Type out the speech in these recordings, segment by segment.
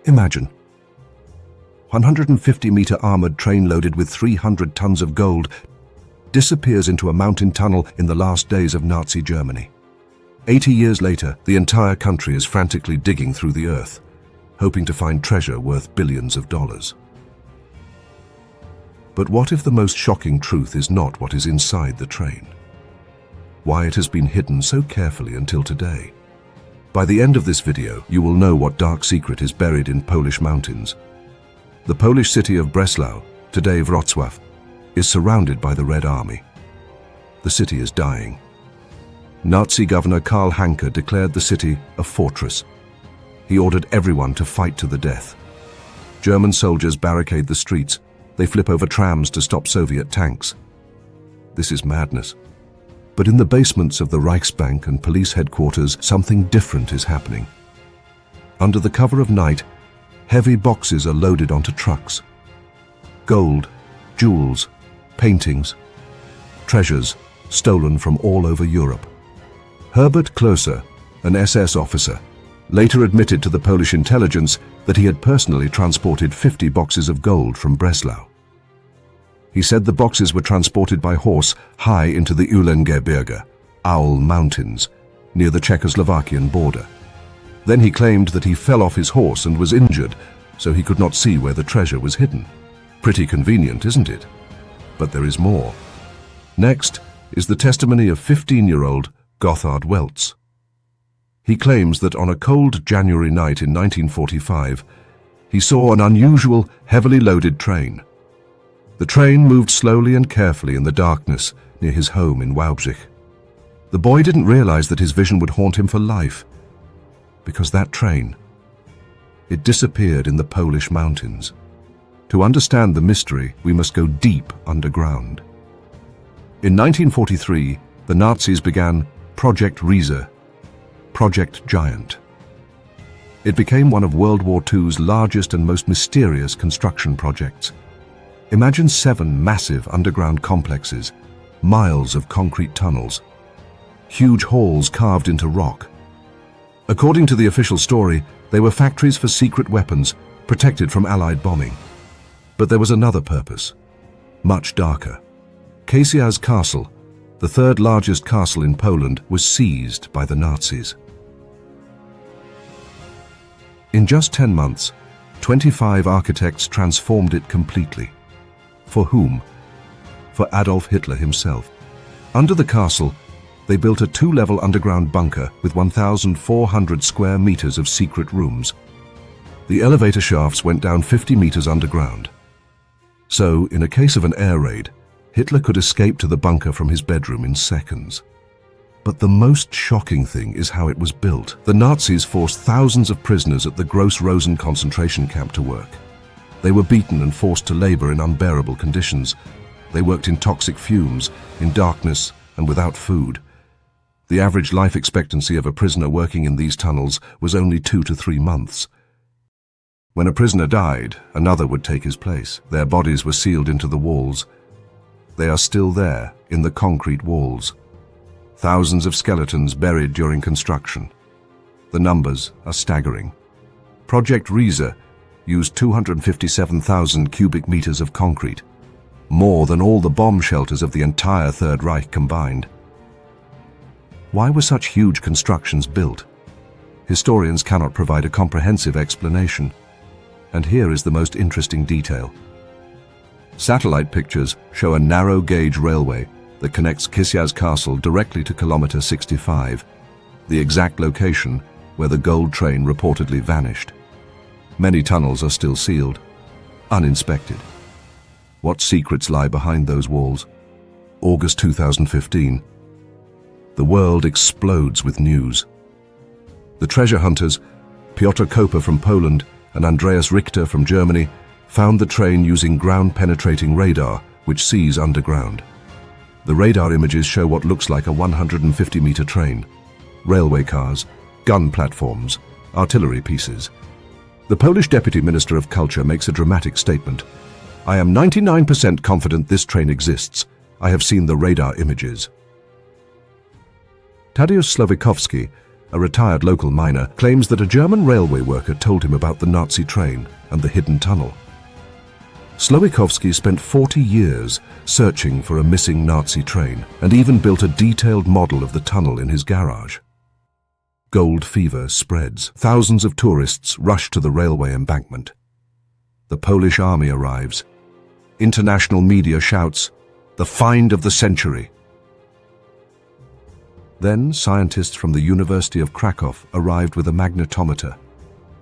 Imagine 150-meter armored train loaded with 300 tons of gold disappears into a mountain tunnel in the last days of Nazi Germany. 80 years later, the entire country is frantically digging through the earth, hoping to find treasure worth billions of dollars. But what if the most shocking truth is not what is inside the train? Why it has been hidden so carefully until today? By the end of this video, you will know what dark secret is buried in Polish mountains. The Polish city of Breslau, today Wrocław, is surrounded by the Red Army. The city is dying. Nazi governor Karl Hanke declared the city a fortress. He ordered everyone to fight to the death. German soldiers barricade the streets. They flip over trams to stop Soviet tanks. This is madness. But in the basements of the Reichsbank and police headquarters, something different is happening. Under the cover of night, heavy boxes are loaded onto trucks. Gold, jewels, paintings, treasures stolen from all over Europe. Herbert Klöser, an SS officer, later admitted to the Polish intelligence that he had personally transported 50 boxes of gold from Breslau. He said the boxes were transported by horse high into the Uhlengebirge, Owl Mountains, near the Czechoslovakian border. Then he claimed that he fell off his horse and was injured, so he could not see where the treasure was hidden. Pretty convenient, isn't it? But there is more. Next is the testimony of 15-year-old Gotthard Welz. He claims that on a cold January night in 1945, he saw an unusual, heavily loaded train. The train moved slowly and carefully in the darkness near his home in Wałbrzych. The boy didn't realize that his vision would haunt him for life, because that train, it disappeared in the Polish mountains. To understand the mystery, we must go deep underground. In 1943, the Nazis began Project Riese, Project Giant. It became one of World War II's largest and most mysterious construction projects. Imagine 7 massive underground complexes, miles of concrete tunnels, huge halls carved into rock. According to the official story, they were factories for secret weapons protected from Allied bombing. But there was another purpose, much darker. Kasia's castle, the third largest castle in Poland, was seized by the Nazis. In just 10 months, 25 architects transformed it completely. For whom? For Adolf Hitler himself. Under the castle, they built a 2-level underground bunker with 1,400 square meters of secret rooms. The elevator shafts went down 50 meters underground. So, in a case of an air raid, Hitler could escape to the bunker from his bedroom in seconds. But the most shocking thing is how it was built. The Nazis forced thousands of prisoners at the Gross-Rosen concentration camp to work. They were beaten and forced to labor in unbearable conditions. They worked in toxic fumes, in darkness, and without food. The average life expectancy of a prisoner working in these tunnels was only 2 to 3 months. When a prisoner died, another would take his place. Their bodies were sealed into the walls. They are still there, in the concrete walls. Thousands of skeletons buried during construction. The numbers are staggering. Project Riese used 257,000 cubic meters of concrete, more than all the bomb shelters of the entire Third Reich combined. Why were such huge constructions built? Historians cannot provide a comprehensive explanation. And here is the most interesting detail. Satellite pictures show a narrow-gauge railway that connects Kasia's castle directly to kilometer 65, the exact location where the gold train reportedly vanished. Many tunnels are still sealed, uninspected. What secrets lie behind those walls? August 2015. The world explodes with news. The treasure hunters, Piotr Koper from Poland and Andreas Richter from Germany, found the train using ground-penetrating radar, which sees underground. The radar images show what looks like a 150-meter train, railway cars, gun platforms, artillery pieces. The Polish Deputy Minister of Culture makes a dramatic statement. "I am 99% confident this train exists. I have seen the radar images." Tadeusz Slowikowski, a retired local miner, claims that a German railway worker told him about the Nazi train and the hidden tunnel. Słowikowski spent 40 years searching for a missing Nazi train and even built a detailed model of the tunnel in his garage. Gold fever spreads. Thousands of tourists rush to the railway embankment. The Polish army arrives. International media shouts, "The find of the century." Then scientists from the University of Krakow arrived with a magnetometer.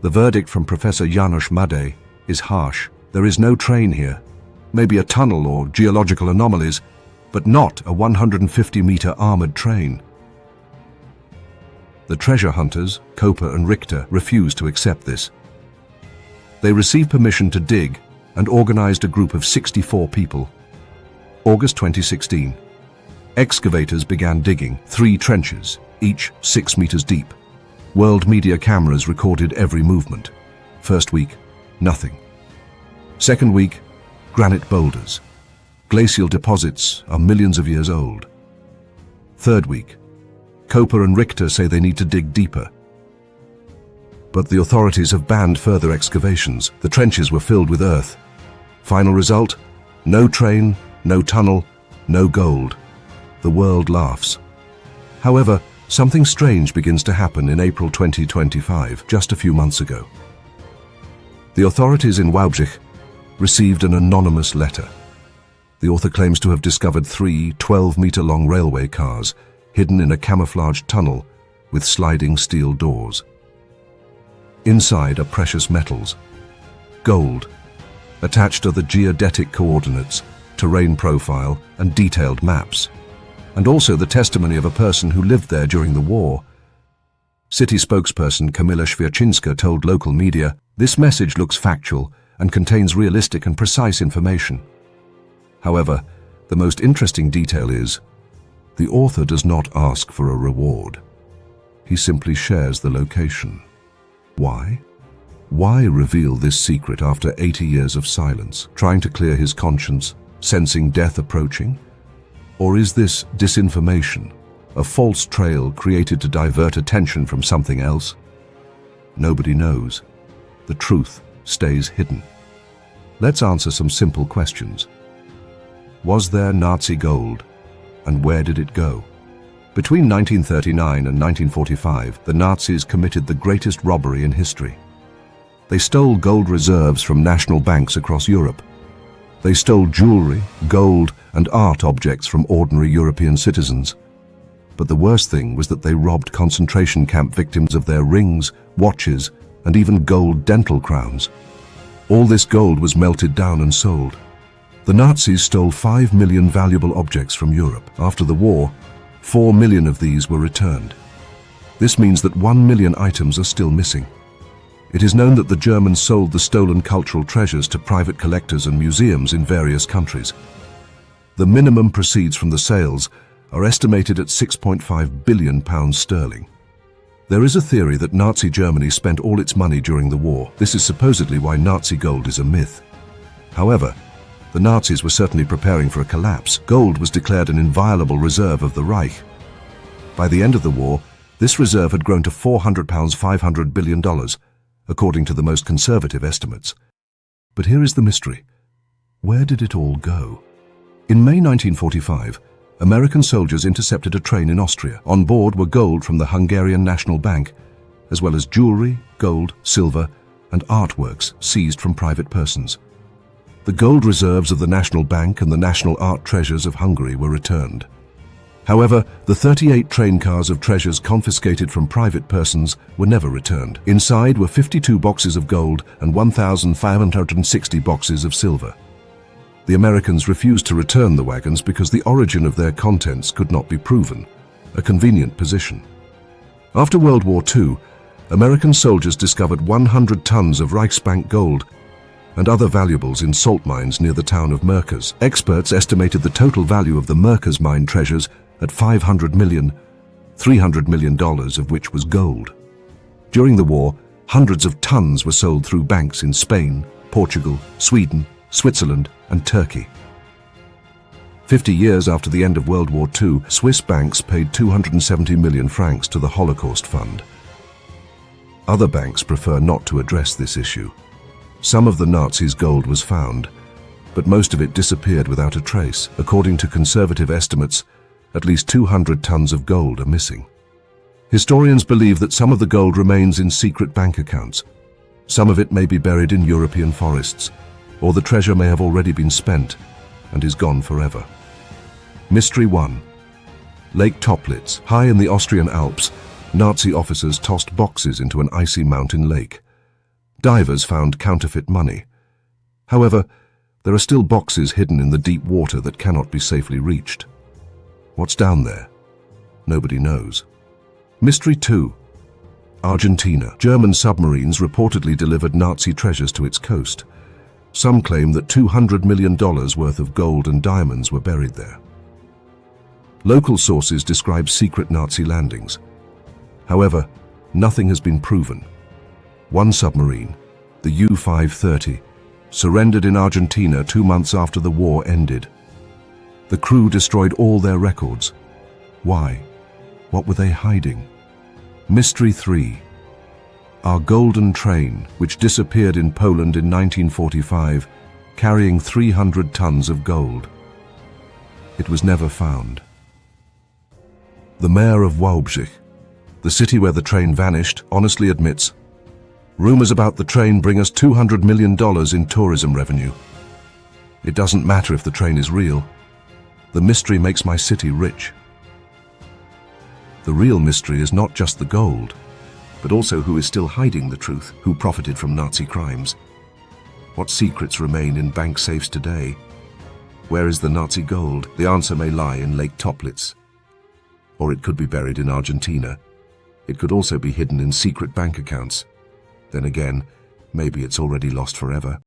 The verdict from Professor Janusz Madej is harsh. There is no train here. Maybe a tunnel or geological anomalies, but not a 150-meter armored train. The treasure hunters, Koper and Richter, refused to accept this. They received permission to dig and organized a group of 64 people. August 2016. Excavators began digging 3 trenches, each 6 meters deep. World media cameras recorded every movement. First week, nothing. Second week, granite boulders. Glacial deposits are millions of years old. Third week, Koper and Richter say they need to dig deeper. But the authorities have banned further excavations. The trenches were filled with earth. Final result? No train, no tunnel, no gold. The world laughs. However, something strange begins to happen in April 2025, just a few months ago. The authorities in Wałbrzych received an anonymous letter. The author claims to have discovered 3 12-meter-long railway cars hidden in a camouflaged tunnel with sliding steel doors. Inside are precious metals, gold. Attached are the geodetic coordinates, terrain profile, and detailed maps, and also the testimony of a person who lived there during the war. City spokesperson Kamila Świerczynska told local media, "This message looks factual and contains realistic and precise information." However, the most interesting detail is, the author does not ask for a reward. He simply shares the location. Why? Why reveal this secret after 80 years of silence, trying to clear his conscience, sensing death approaching? Or is this disinformation, a false trail created to divert attention from something else? Nobody knows. The truth stays hidden. Let's answer some simple questions. Was there Nazi gold, and where did it go? Between 1939 and 1945, the Nazis committed the greatest robbery in history. They stole gold reserves from national banks across Europe. They stole jewelry, gold, and art objects from ordinary European citizens. But the worst thing was that they robbed concentration camp victims of their rings, watches, and even gold dental crowns. All this gold was melted down and sold. The Nazis stole 5 million valuable objects from Europe. After the war, 4 million of these were returned. This means that 1 million items are still missing. It is known that the Germans sold the stolen cultural treasures to private collectors and museums in various countries. The minimum proceeds from the sales are estimated at £6.5 billion. There is a theory that Nazi Germany spent all its money during the war. This is supposedly why Nazi gold is a myth. However, the Nazis were certainly preparing for a collapse. Gold was declared an inviolable reserve of the Reich. By the end of the war, this reserve had grown to £400, $500 billion, according to the most conservative estimates. But here is the mystery. Where did it all go? In May 1945, American soldiers intercepted a train in Austria. On board were gold from the Hungarian National Bank, as well as jewelry, gold, silver, and artworks seized from private persons. The gold reserves of the National Bank and the national art treasures of Hungary were returned. However, the 38 train cars of treasures confiscated from private persons were never returned. Inside were 52 boxes of gold and 1,560 boxes of silver. The Americans refused to return the wagons because the origin of their contents could not be proven, a convenient position. After World War II, American soldiers discovered 100 tons of Reichsbank gold and other valuables in salt mines near the town of Merkers. Experts estimated the total value of the Merkers mine treasures at $500 million, $300 million of which was gold. During the war, hundreds of tons were sold through banks in Spain, Portugal, Sweden, Switzerland, and Turkey. 50 years after the end of World War II, Swiss banks paid 270 million francs to the Holocaust Fund. Other banks prefer not to address this issue. Some of the Nazis' gold was found, but most of it disappeared without a trace. According to conservative estimates, at least 200 tons of gold are missing. Historians believe that some of the gold remains in secret bank accounts. Some of it may be buried in European forests, or the treasure may have already been spent and is gone forever. Mystery 1. Lake Toplitz. High in the Austrian Alps, Nazi officers tossed boxes into an icy mountain lake. Divers found counterfeit money. However, there are still boxes hidden in the deep water that cannot be safely reached. What's down there? Nobody knows. Mystery 2. Argentina. German submarines reportedly delivered Nazi treasures to its coast. Some claim that $200 million worth of gold and diamonds were buried there. Local sources describe secret Nazi landings. However, nothing has been proven. One submarine, the U-530, surrendered in Argentina 2 months after the war ended. The crew destroyed all their records. Why? What were they hiding? Mystery 3. Our golden train, which disappeared in Poland in 1945, carrying 300 tons of gold. It was never found. The mayor of Wałbrzych, the city where the train vanished, honestly admits, "Rumors about the train bring us $200 million in tourism revenue. It doesn't matter if the train is real. The mystery makes my city rich." The real mystery is not just the gold, but also who is still hiding the truth, who profited from Nazi crimes. What secrets remain in bank safes today? Where is the Nazi gold? The answer may lie in Lake Toplitz. Or it could be buried in Argentina. It could also be hidden in secret bank accounts. Then again, maybe it's already lost forever.